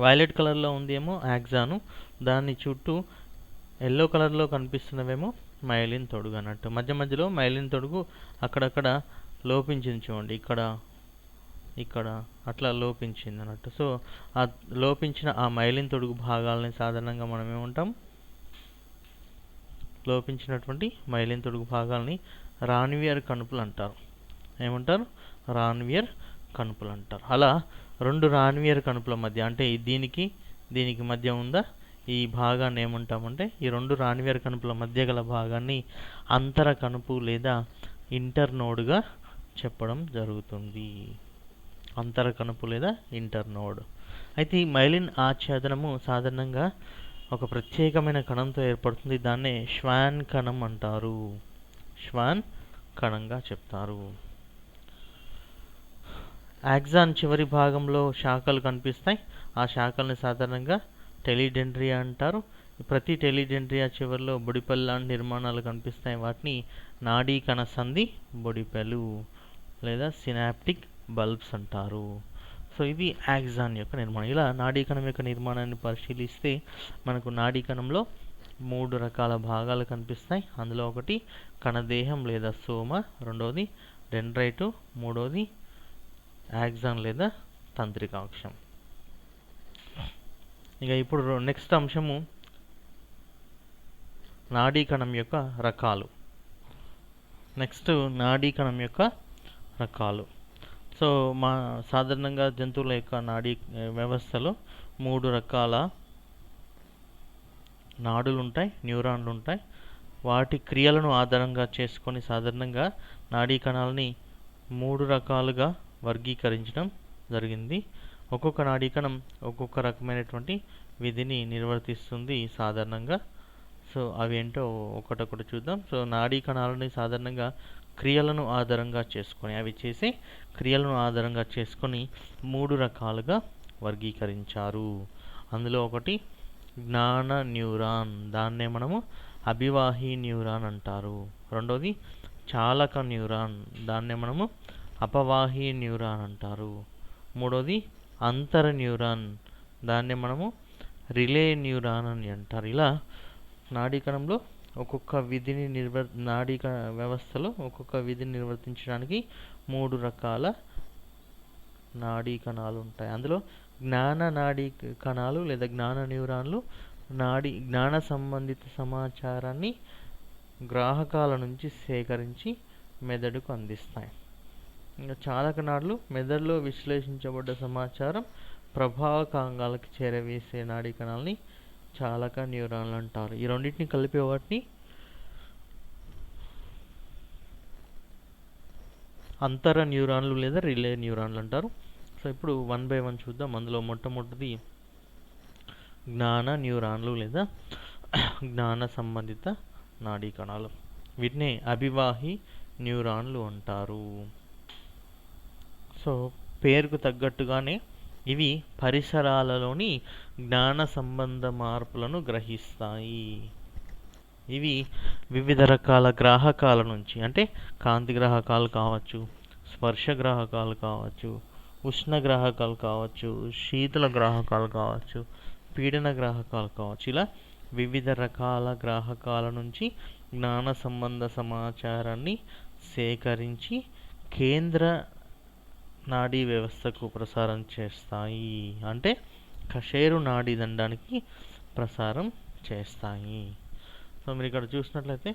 [SPEAKER 1] వైలెట్ కలర్లో ఉందేమో యాక్సాను, దాని చుట్టూ ఎల్లో కలర్లో కనిపిస్తున్నవేమో మైలిన్ తొడుగు అన్నట్టు. మధ్య మధ్యలో మైలిన్ తొడుగు అక్కడక్కడ లోపించింది చూడండి, ఇక్కడ ఇక్కడ అట్లా లోపించింది అన్నట్టు. సో ఆ లోపించిన ఆ మైలిన్ తొడుగు భాగాలని సాధారణంగా మనం ఏమంటాం, లోపించినటువంటి మైలిన్ తొడుగు భాగాల్ని రాన్వియర్ కణుపులు అంటారు. ఏమంటారు? రాన్వియర్ కణుపులు అంటారు. అలా రెండు రాన్వియర్ కణుపుల మధ్య, అంటే దీనికి మధ్య ఉందా ఈ భాగాన్ని ఏమంటామంటే, ఈ రెండు రాన్వియర్ కణుపుల మధ్య గల భాగాన్ని అంతర కణుపు లేదా ఇంటర్నోడ్గా చెప్పడం జరుగుతుంది. అంతర కణుపు లేదా ఇంటర్నోడ్. అయితే ఈ మైలిన్ ఆచ్ఛాదనము సాధారణంగా ఒక ప్రత్యేకమైన కణంతో ఏర్పడుతుంది. దాన్నే ష్వాన్ కణం అంటారు. ష్వాన్ కణంగా చెప్తారు. యాక్సాన్ చివరి భాగంలో శాఖలు కనిపిస్తాయి. ఆ శాఖల్ని సాధారణంగా టెలిడెండ్రియా అంటారు. ప్రతి టెలిడెండ్రియా చివరిలో బొడిపెల్ లాంటి నిర్మాణాలు కనిపిస్తాయి. వాటిని నాడీ కణ సంధి బొడిపెలు లేదా సినాప్టిక్ బల్బ్స్ అంటారు. సో ఇది యాక్సాన్ యొక్క నిర్మాణం. ఇలా నాడీ కణం యొక్క నిర్మాణాన్ని పరిశీలిస్తే మనకు నాడీ కణంలో 3 రకాల భాగాలు కనిపిస్తాయి. అందులో ఒకటి కణదేహం లేదా సోమ, రెండవది డెండ్రైటు, మూడవది యాక్సాన్ లేదా తంత్రికాక్షం. ఇక ఇప్పుడు నెక్స్ట్ అంశము నాడీ కణం యొక్క రకాలు. నెక్స్ట్ నాడీ కణం యొక్క రకాలు. సో సాధారణంగా జంతువుల యొక్క నాడీ వ్యవస్థలో 3 రకాల నాడులు ఉంటాయి, న్యూరాన్లు ఉంటాయి. వాటి క్రియలను ఆధారంగా చేసుకొని సాధారణంగా నాడీ కణాలని 3 రకాలుగా వర్గీకరించడం జరిగింది. ఒక్కొక్క నాడీ కణం ఒక్కొక్క రకమైనటువంటి విధిని నిర్వర్తిస్తుంది సాధారణంగా. సో అవి ఏంటో ఒకటొకటి చూద్దాం. సో నాడీ కణాలని సాధారణంగా క్రియలను ఆధారంగా చేసుకొని, అవి చేసే క్రియలను ఆధారంగా చేసుకొని 3 రకాలుగా వర్గీకరించారు. అందులో ఒకటి జ్ఞాన న్యూరాన్, దాన్నే మనము అభివాహి న్యూరాన్ అంటారు. రెండోది చాలక న్యూరాన్, దాన్నే మనము అపవాహి న్యూరాన్ అంటారు. మూడోది అంతర న్యూరాన్, దాన్నే మనము రిలే న్యూరాన్ అని అంటారు. ఇలా నాడీ కణంలో ఒక్కొక్క విధిని నాడీ వ్యవస్థలో ఒక్కొక్క విధిని నిర్వర్తించడానికి 3 రకాల నాడీ కణాలు ఉంటాయి. అందులో జ్ఞాన నాడీ కణాలు లేదా జ్ఞాన న్యూరాన్లు జ్ఞాన సంబంధిత సమాచారాన్ని గ్రాహకాల నుంచి సేకరించి మెదడుకు అందిస్తాయి. ఇంకా చాలక నాడులు మెదడులో విశ్లేషించబడ్డ సమాచారం ప్రభావకాంగాలకు చేరవేసే నాడీ కణాలని చాలక న్యూరాన్లు అంటారు. ఈ రెండింటిని కలిపే వాటిని అంతర న్యూరాన్లు లేదా రిలే న్యూరాన్లు అంటారు. సో ఇప్పుడు 1 by 1 చూద్దాం. అందులో మొట్టమొదటిది జ్ఞాన న్యూరాన్లు లేదా జ్ఞాన సంబంధిత నాడీ కణాలు. వీటిని అభివాహి న్యూరాన్లు అంటారు. సో పేరుకు తగ్గట్టుగానే ఇవి పరిసరాలలోని జ్ఞాన సంబంధ మార్పులను గ్రహిస్తాయి. ఇవి వివిధ రకాల గ్రాహకాల నుంచి, అంటే కాంతి గ్రాహకాలు కావచ్చు, స్పర్శ గ్రాహకాలు కావచ్చు, ఉష్ణ గ్రాహకాలు కావచ్చు, శీతల గ్రాహకాలు కావచ్చు, పీడన గ్రాహకాలు కావచ్చు. ఇలా వివిధ రకాల గ్రాహకాల నుంచి జ్ఞాన సంబంధ సమాచారాన్ని సేకరించి కేంద్ర నాడీ వ్యవస్థకు ప్రసారం చేస్తాయి. అంటే కశేరు నాడీ దండానికి ప్రసారం చేస్తాయి. సో మీరు ఇక్కడ చూసినట్లయితే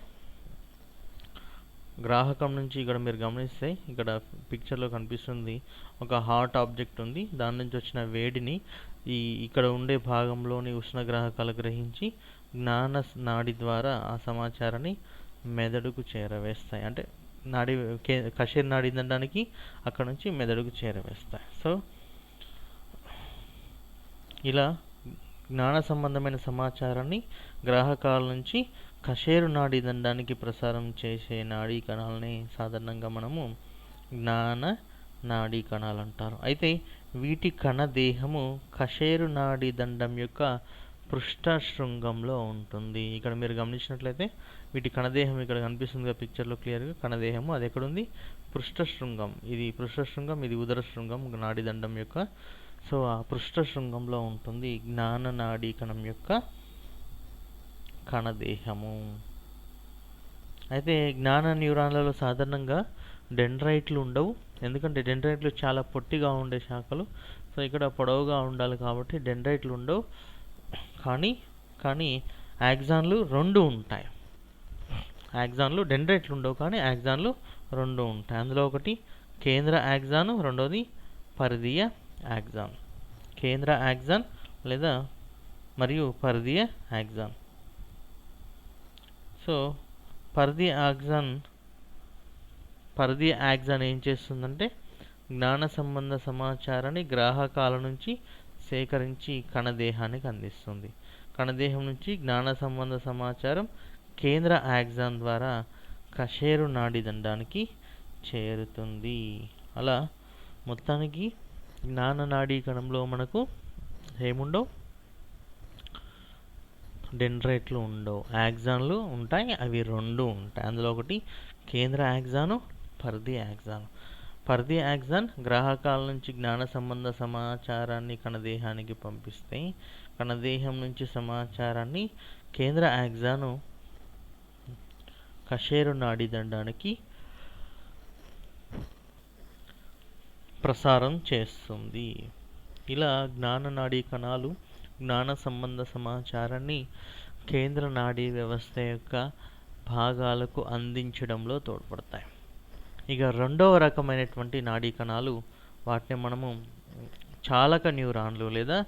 [SPEAKER 1] గ్రాహకం నుంచి ఇక్కడ మీరు గమనిస్తే ఇక్కడ పిక్చర్లో కనిపిస్తుంది ఒక హాట్ ఆబ్జెక్ట్ ఉంది. దాని నుంచి వచ్చిన వేడిని ఇక్కడ ఉండే భాగంలోని ఉష్ణగ్రాహకాలు గ్రహించి జ్ఞాన నాడి ద్వారా ఆ సమాచారాన్ని మెదడుకు చేరవేస్తాయి. అంటే కశేరు నాడీ దండానికి అక్కడ నుంచి మెదడుకు చేరవేస్తాయి. సో ఇలా జ్ఞాన సంబంధమైన సమాచారాన్ని గ్రాహకాల నుంచి కశేరు నాడీ దండానికి ప్రసారం చేసే నాడీ కణాలని సాధారణంగా మనము జ్ఞాన నాడీ కణాలు అంటారు. అయితే వీటి కణదేహము కశేరు నాడీ దండం యొక్క పృష్ఠ శృంగంలో ఉంటుంది. ఇక్కడ మీరు గమనించినట్లయితే వీటి కణదేహం ఇక్కడ కనిపిస్తుంది పిక్చర్లో క్లియర్గా. కణదేహము అది ఎక్కడుంది? పృష్ఠ శృంగం. ఇది పృష్ఠ శృంగం, ఇది ఉదర శృంగం నాడీ దండం యొక్క. సో ఆ పృష్ఠ శృంగంలో ఉంటుంది జ్ఞాన నాడీ కణం యొక్క కణదేహము. అయితే జ్ఞాన న్యూరాన్లలో సాధారణంగా డెండ్రైట్లు ఉండవు, ఎందుకంటే డెండ్రైట్లు చాలా పొట్టిగా ఉండే శాఖలు. సో ఇక్కడ పొడవుగా ఉండాలి కాబట్టి డెండ్రైట్లు ఉండవు. కానీ యాక్సాన్లు 2 ఉంటాయి. యాక్సాన్లు డెండ్రైట్లు ఉండవు, కానీ యాక్సాన్లు 2 ఉంటాయి. అందులో ఒకటి కేంద్ర యాక్సాన్, రెండోది పరిధీయ యాక్సాన్. కేంద్ర యాక్సాన్ లేదా మరియు పరిధీయ యాక్సాన్. సో పరిధీయ యాక్సాన్ ఏం చేస్తుందంటే జ్ఞాన సంబంధ సమాచారాన్ని గ్రాహకాల నుంచి సేకరించి కణదేహానికి అందిస్తుంది. కణదేహం నుంచి జ్ఞాన సంబంధ సమాచారం కేంద్ర యాక్సాన్ ద్వారా కశేరు నాడీ దండానికి చేరుతుంది. అలా మొత్తానికి జ్ఞాన నాడీ కణంలో మనకు ఏముండవు, డెండ్రైట్లు ఉండవు, యాక్సాన్లు ఉంటాయి, అవి 2 ఉంటాయి. అందులో ఒకటి కేంద్ర యాక్సాను, పరిధీయ యాక్సాన్. పరిధీయ యాక్సాన్ గ్రాహకాల నుంచి జ్ఞాన సంబంధ సమాచారాన్ని కణదేహానికి పంపిస్తే కణదేహం నుంచి సమాచారాన్ని కేంద్ర యాక్సాను కశేరు నాడీ దండానికి ప్రసారం చేస్తుంది. ఇలా జ్ఞాన నాడీ కణాలు జ్ఞాన సంబంధ సమాచారాన్ని కేంద్ర నాడీ వ్యవస్థ యొక్క భాగాలకు అందించడంలో తోడ్పడతాయి. ఇక రెండవ రకమైనటువంటి నాడీ కణాలు, వాటిని మనము చాలక న్యూరాన్లు లేదా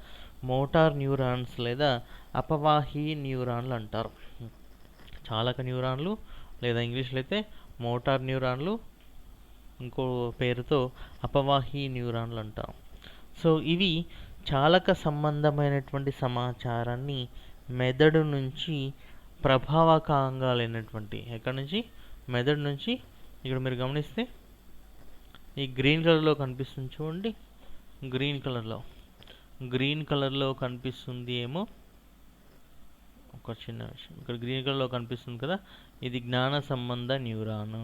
[SPEAKER 1] మోటార్ న్యూరాన్స్ లేదా అపవాహి న్యూరాన్లు అంటారు. చాలక న్యూరాన్లు లేదా ఇంగ్లీష్లో అయితే మోటార్ న్యూరాన్లు, ఇంకో పేరుతో అపవాహి న్యూరాన్లు అంటారు. సో ఇవి చాలక సంబంధమైనటువంటి సమాచారాన్ని మెదడు నుంచి ప్రభావకాంగాలైనటువంటి, ఎక్కడి నుంచి, మెదడు నుంచి. ఇక్కడ మీరు గమనిస్తే ఈ గ్రీన్ కలర్లో కనిపిస్తుంది చూడండి, గ్రీన్ కలర్లో కనిపిస్తుంది ఏమో ఒక చిన్న విషయం. ఇక్కడ గ్రీన్ కలర్లో కనిపిస్తుంది కదా, ఇది జ్ఞాన సంబంధ న్యూరాను.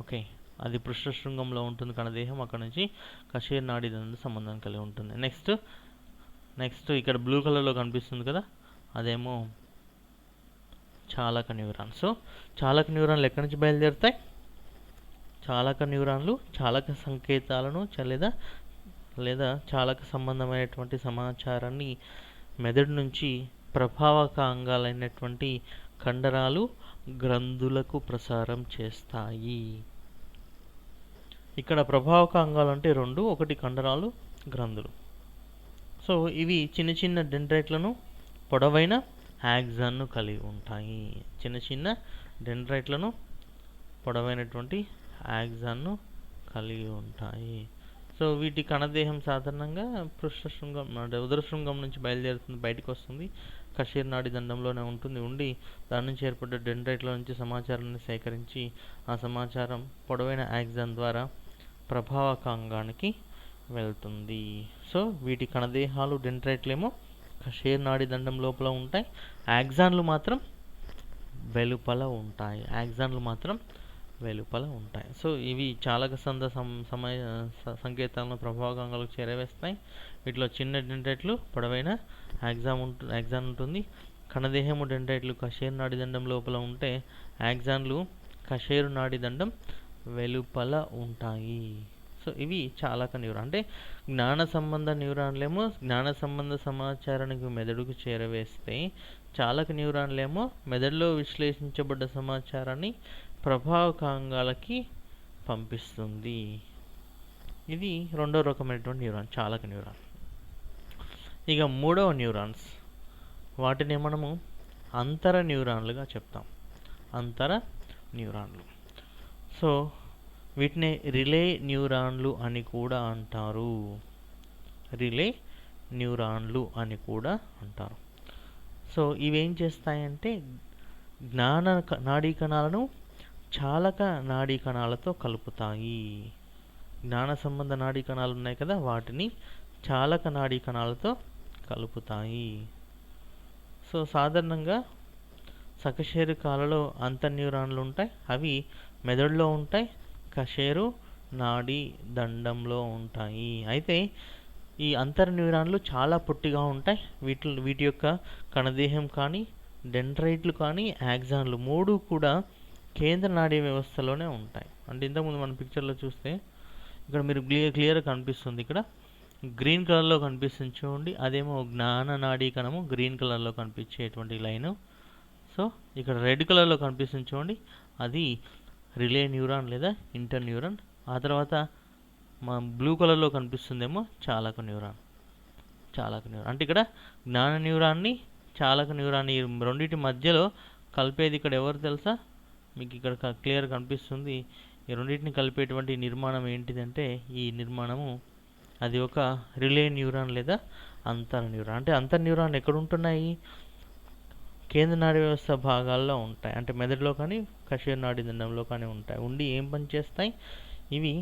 [SPEAKER 1] ఓకే, అది పృష్ఠశృంగంలో ఉంటుంది కణదేహం, అక్కడ నుంచి కశేరు నాడీ దండ సంబంధం కలిగి ఉంటుంది. నెక్స్ట్ ఇక్కడ బ్లూ కలర్లో కనిపిస్తుంది కదా, అదేమో చాలక న్యూరాన్. సో చాలక న్యూరాన్లు ఎక్కడి నుంచి బయలుదేరుతాయి? చాలక న్యూరాన్లు చాలక సంకేతాలను లేదా చాలక సంబంధమైనటువంటి సమాచారాన్ని మెదడు నుంచి ప్రభావక అంగాలైనటువంటి కండరాలు, గ్రంథులకు ప్రసారం చేస్తాయి. ఇక్కడ ప్రభావక అంగాలు అంటే 2, ఒకటి కండరాలు, గ్రంథులు. సో ఇవి చిన్న చిన్న డెండ్రైట్లను, పొడవైన యాక్సాన్ను కలిగి ఉంటాయి. చిన్న డెండ్రైట్లను, పొడవైనటువంటి యాక్సాన్ను కలిగి ఉంటాయి. సో వీటి కణదేహం సాధారణంగా పృష్ఠశృంగం అంటే ఉదరశృంగం నుంచి బయలుదేరుతుంది, బయటకు వస్తుంది, కశేరు నాడీ దండంలోనే ఉండి దాని నుంచి ఏర్పడ్డ డెండ్రైట్ల నుంచి సమాచారాన్ని సేకరించి ఆ సమాచారం పొడవైన యాక్సాన్ ద్వారా ప్రభావకాంగానికి వెళ్తుంది. సో వీటి కణదేహాలు డెండ్రైట్లేమో కశేరు నాడీ దండం లోపల ఉంటాయి, యాక్సాన్లు మాత్రం వెలుపల ఉంటాయి. సో ఇవి చాలక సంకేతాలను ప్రభావకాంగాలకు చేరవేస్తాయి. వీటిలో చిన్న డెండ్రైట్లు, పొడవైన యాక్సాన్ ఉంటుంది. కణదేహము డెండ్రైట్లు కశేరు నాడీ దండం లోపల ఉంటే యాక్సాన్లు కశేరు నాడీ దండం వెలుపల ఉంటాయి. సో ఇవి చాలక న్యూరాన్. అంటే జ్ఞాన సంబంధ న్యూరాన్లేమో జ్ఞాన సంబంధ సమాచారానికి మెదడుకు చేరవేస్తే చాలక న్యూరాన్లేమో మెదడులో విశ్లేషించబడ్డ సమాచారాన్ని ప్రభావకాంగాలకి పంపిస్తుంది. ఇది రెండో రకమైనటువంటి న్యూరాన్, చాలక న్యూరాన్. ఇక మూడవ న్యూరాన్స్, వాటిని మనము అంతర న్యూరాన్లుగా చెప్తాం. అంతర న్యూరాన్లు. సో వీటిని రిలే న్యూరాన్లు అని కూడా అంటారు. సో ఇవేం చేస్తాయంటే జ్ఞాన నాడీ కణాలను చాలక నాడీ కణాలతో కలుపుతాయి. జ్ఞాన సంబంధ నాడీ కణాలు ఉన్నాయి కదా, వాటిని చాలక నాడీ కణాలతో కలుపుతాయి. సో సాధారణంగా సకశేరు కాలలో అంతర్న్యూరాన్లు ఉంటాయి, అవి మెదడులో ఉంటాయి, కశేరు నాడీ దండంలో ఉంటాయి. అయితే ఈ అంతర్న్యూరాన్లు చాలా పొట్టిగా ఉంటాయి. వీటి యొక్క కణదేహం కానీ డెండ్రైట్లు కానీ యాక్సాన్లు 3 కూడా కేంద్ర నాడీ వ్యవస్థలోనే ఉంటాయి. అంటే ఇంతకుముందు మన పిక్చర్లో చూస్తే ఇక్కడ మీరు క్లియర్గా కనిపిస్తుంది. ఇక్కడ గ్రీన్ కలర్లో కనిపిస్తుంది చూడండి, అదేమో జ్ఞాన నాడీ కణము గ్రీన్ కలర్లో కనిపించేటువంటి లైను. సో ఇక్కడ రెడ్ కలర్లో కనిపిస్తుంది చూడండి, అది రిలే న్యూరాన్ లేదా ఇంటర్ న్యూరాన్. ఆ తర్వాత మా బ్లూ కలర్లో కనిపిస్తుందేమో చాలక న్యూరాన్. అంటే ఇక్కడ జ్ఞాన న్యూరాన్ని చాలక న్యూరాన్ని రెండింటి మధ్యలో కలిపేది ఇక్కడ ఎవరు తెలుసా? మీకు ఇక్కడ క్లియర్ కనిపిస్తుంది. ఈ రెండింటిని కలిపేటువంటి నిర్మాణం ఏంటిదంటే, ఈ నిర్మాణము అది ఒక రిలే న్యూరాన్ లేదా అంతర్ న్యూరాన్. అంటే అంతర్ న్యూరాన్ ఎక్కడ ఉంటున్నాయి? కేంద్ర నాడీ వ్యవస్థ భాగాల్లో ఉంటాయి. అంటే మెదడులో కానీ కశేరు నాడీ దండంలో కానీ ఉంటాయి. ఉండి ఏం పని చేస్తాయి? ఇవి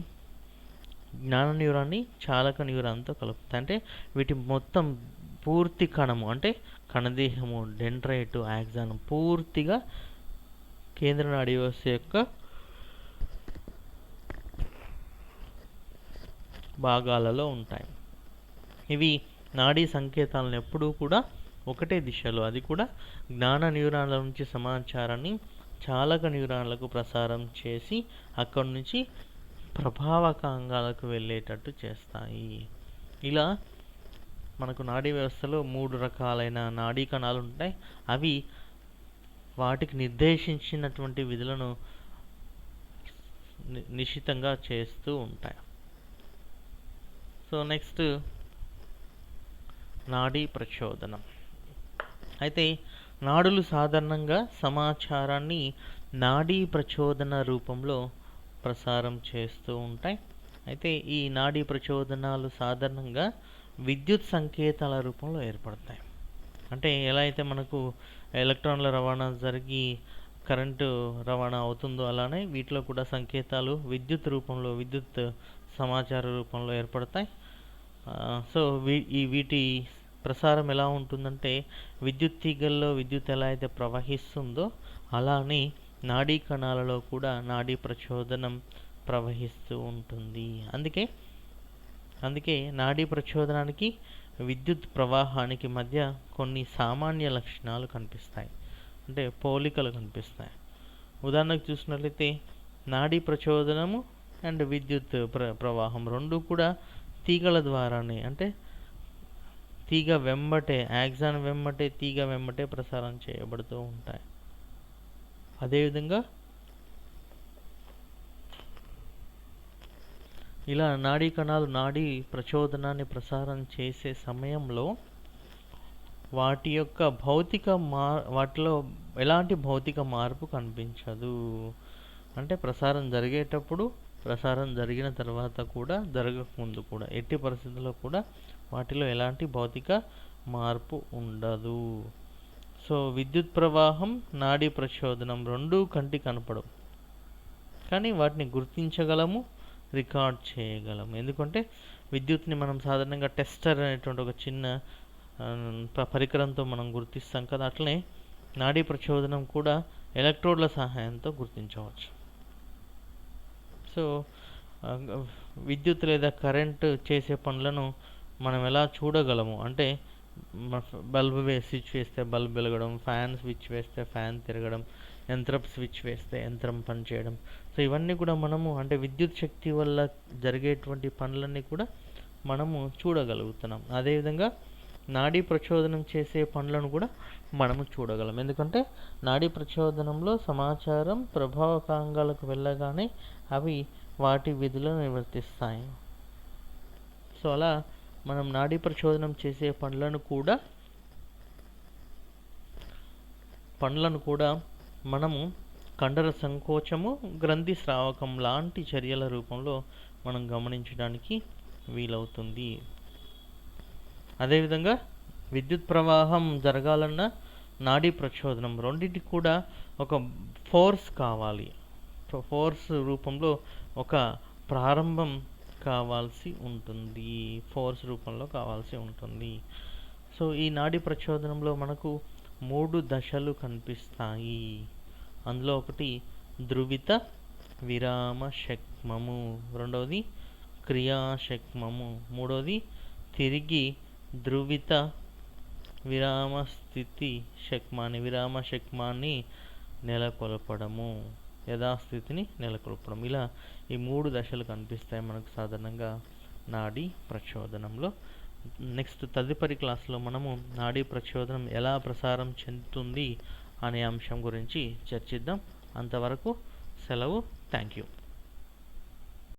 [SPEAKER 1] జ్ఞాన న్యూరాన్ని చాలక న్యూరాన్తో కలుపుతాయి. అంటే వీటి మొత్తం పూర్తి కణము అంటే కణదేహము, డెండ్రైట్, యాక్సాన్ పూర్తిగా కేంద్ర నాడీ వ్యవస్థ యొక్క భాగాలలో ఉంటాయి. ఇవి నాడీ సంకేతాలను ఎప్పుడూ కూడా ఒకటే దిశలో, అది కూడా జ్ఞాన న్యూరాన్ల నుంచి సమాచారాన్ని చాలక న్యూరాన్లకు ప్రసారం చేసి అక్కడి నుంచి ప్రభావక అంగాలకు వెళ్ళేటట్టు చేస్తాయి. ఇలా మనకు నాడీ వ్యవస్థలో 3 రకాలైన నాడీ కణాలు ఉంటాయి. అవి వాటికి నిర్దేశించినటువంటి విధులను నిశితంగా చేస్తూ ఉంటాయి. సో నెక్స్ట్ నాడీ ప్రచోదనం. అయితే నాడులు సాధారణంగా సమాచారాన్ని నాడీ ప్రచోదన రూపంలో ప్రసారం చేస్తూ ఉంటాయి. అయితే ఈ నాడీ ప్రచోదనాలు సాధారణంగా విద్యుత్ సంకేతాల రూపంలో ఏర్పడతాయి. అంటే ఎలా అయితే మనకు ఎలక్ట్రాన్ల రవాణా జరిగి కరెంటు రవాణా అవుతుందో అలానే వీటిలో కూడా సంకేతాలు విద్యుత్ రూపంలో, విద్యుత్ సమాచార రూపంలో ఏర్పడతాయి. సో వీటి ప్రసారం ఎలా ఉంటుందంటే, విద్యుత్ తీగల్లో విద్యుత్ ఎలా అయితే ప్రవహిస్తుందో అలానే నాడీ కణాలలో కూడా నాడీ ప్రచోదనం ప్రవహిస్తూ ఉంటుంది. అందుకే నాడీ ప్రచోదనానికి విద్యుత్ ప్రవాహానికి మధ్య కొన్ని సామాన్య లక్షణాలు కనిపిస్తాయి, అంటే పోలికలు కనిపిస్తాయి. ఉదాహరణకు చూసినట్లయితే నాడీ ప్రచోదనము అండ్ విద్యుత్ ప్రవాహం రెండు కూడా తీగల ద్వారానే, అంటే తీగ వెంబటే, యాక్సాన్ వెంబటే, తీగ వెంబటే ప్రసారం చేయబడుతూ ఉంటాయి. అదేవిధంగా ఇలా నాడీ కణాలు నాడీ ప్రచోదనాన్ని ప్రసారం చేసే సమయంలో వాటి యొక్క వాటిలో ఎలాంటి భౌతిక మార్పు కనిపించదు. అంటే ప్రసారం జరిగేటప్పుడు, ప్రసారం జరిగిన తర్వాత కూడా, జరగకముందు కూడా ఎట్టి పరిస్థితుల్లో కూడా వాటిలో ఎలాంటి భౌతిక మార్పు ఉండదు. సో విద్యుత్ ప్రవాహం, నాడీ ప్రచోదనం రెండూ కంటికి కనపడవు, కానీ వాటిని గుర్తించగలము, రికార్డ్ చేయగలము. ఎందుకంటే విద్యుత్ని మనం సాధారణంగా టెస్టర్ అనేటువంటి ఒక చిన్న పరికరంతో మనం గుర్తిస్తాం కదా, అట్లనే నాడీ ప్రచోదనం కూడా ఎలక్ట్రోడ్ల సహాయంతో గుర్తించవచ్చు. సో విద్యుత్ లేదా కరెంటు చేసే పనులను మనం ఎలా చూడగలము అంటే, బల్బు స్విచ్ వేస్తే బల్బ్ వెలగడం, ఫ్యాన్ స్విచ్ వేస్తే ఫ్యాన్ తిరగడం, యంత్రపు స్విచ్ వేస్తే యంత్రం పనిచేయడం. సో ఇవన్నీ కూడా మనము, అంటే విద్యుత్ శక్తి వల్ల జరిగేటువంటి పనులన్నీ కూడా మనము చూడగలుగుతున్నాం. అదేవిధంగా నాడీ ప్రచోదనం చేసే పనులను కూడా మనము చూడగలం. ఎందుకంటే నాడీ ప్రచోదనంలో సమాచారం ప్రభావకాంగాలకు వెళ్ళగానే అవి వాటి విధులను నిర్వర్తిస్తాయి. సో అలా మనం నాడీ ప్రచోదనం చేసే పనులను కూడా మనము కండర సంకోచము, గ్రంథి స్రావకం లాంటి చర్యల రూపంలో మనం గమనించడానికి వీలవుతుంది. అదేవిధంగా విద్యుత్ ప్రవాహం జరగాలన్న నాడీ ప్రచోదనం రెండింటికి కూడా ఒక ఫోర్స్ కావాలి. ఫోర్స్ రూపంలో ఒక ప్రారంభం కావాల్సి ఉంటుంది, ఫోర్స్ రూపంలో కావాల్సి ఉంటుంది. సో ఈ నాడీ ప్రచోదనంలో మనకు 3 దశలు కనిపిస్తాయి. అందులో ఒకటి ధ్రువిత విరామ శక్మము, రెండవది క్రియాశక్మము, మూడవది తిరిగి ధ్రువిత విరామ స్థితి శక్మాన్ని, విరామ శక్మాన్ని నెలకొల్పడము, యథాస్థితిని నెలకొల్పడం. ఇలా ఈ 3 దశలు కనిపిస్తాయి మనకు సాధారణంగా నాడీ ప్రచోదనంలో. నెక్స్ట్ తదుపరి క్లాస్లో మనము నాడీ ప్రచోదనం ఎలా ప్రసారం చెందుతుంది అనే అంశం గురించి చర్చిద్దాం. అంతవరకు సెలవు. Thank you.